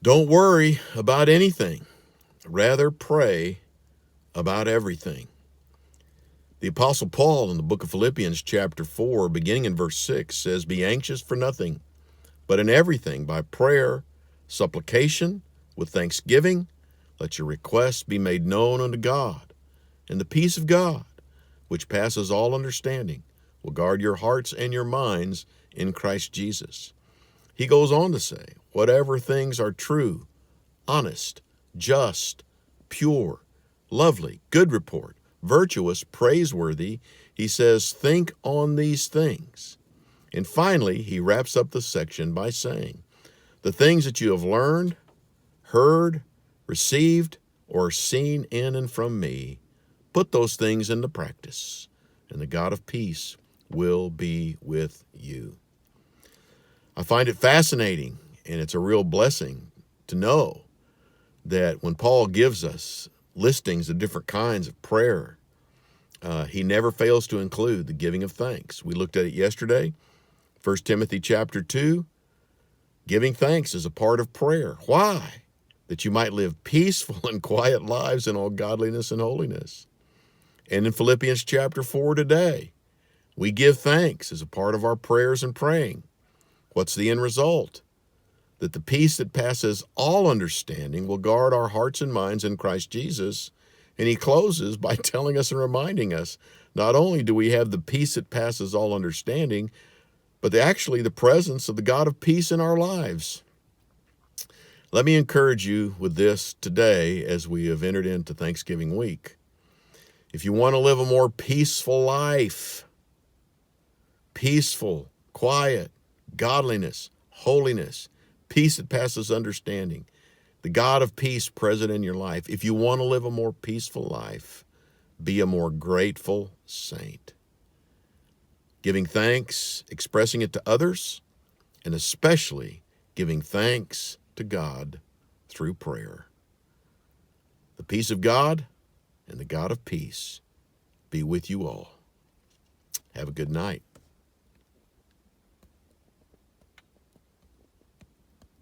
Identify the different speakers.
Speaker 1: Don't worry about anything. Rather, pray about everything. The Apostle Paul in the book of Philippians chapter 4, beginning in verse 6, says, "Be anxious for nothing, but in everything by prayer, supplication, with thanksgiving, let your requests be made known unto God. And the peace of God, which passes all understanding, will guard your hearts and your minds in Christ Jesus." He goes on to say, "Whatever things are true, honest, just, pure, lovely, good report, virtuous, praiseworthy," he says, "think on these things." And finally, he wraps up the section by saying, "The things that you have learned, heard, received, or seen in and from me, put those things into practice, and the God of peace will be with you." I find it fascinating, and it's a real blessing to know that when Paul gives us listings of different kinds of prayer, he never fails to include the giving of thanks. We looked at it yesterday, 1 Timothy chapter 2. Giving thanks is a part of prayer. Why? That you might live peaceful and quiet lives in all godliness and holiness. And in Philippians chapter 4 today, we give thanks as a part of our prayers and praying. What's the end result? That the peace that passes all understanding will guard our hearts and minds in Christ Jesus. And he closes by telling us and reminding us, not only do we have the peace that passes all understanding, but actually the presence of the God of peace in our lives. Let me encourage you with this today as we have entered into Thanksgiving week. If you want to live a more peaceful life, peaceful, quiet, godliness, holiness, peace that passes understanding, the God of peace present in your life. If you want to live a more peaceful life, be a more grateful saint. Giving thanks, expressing it to others, and especially giving thanks to God through prayer. The peace of God and the God of peace be with you all. Have a good night.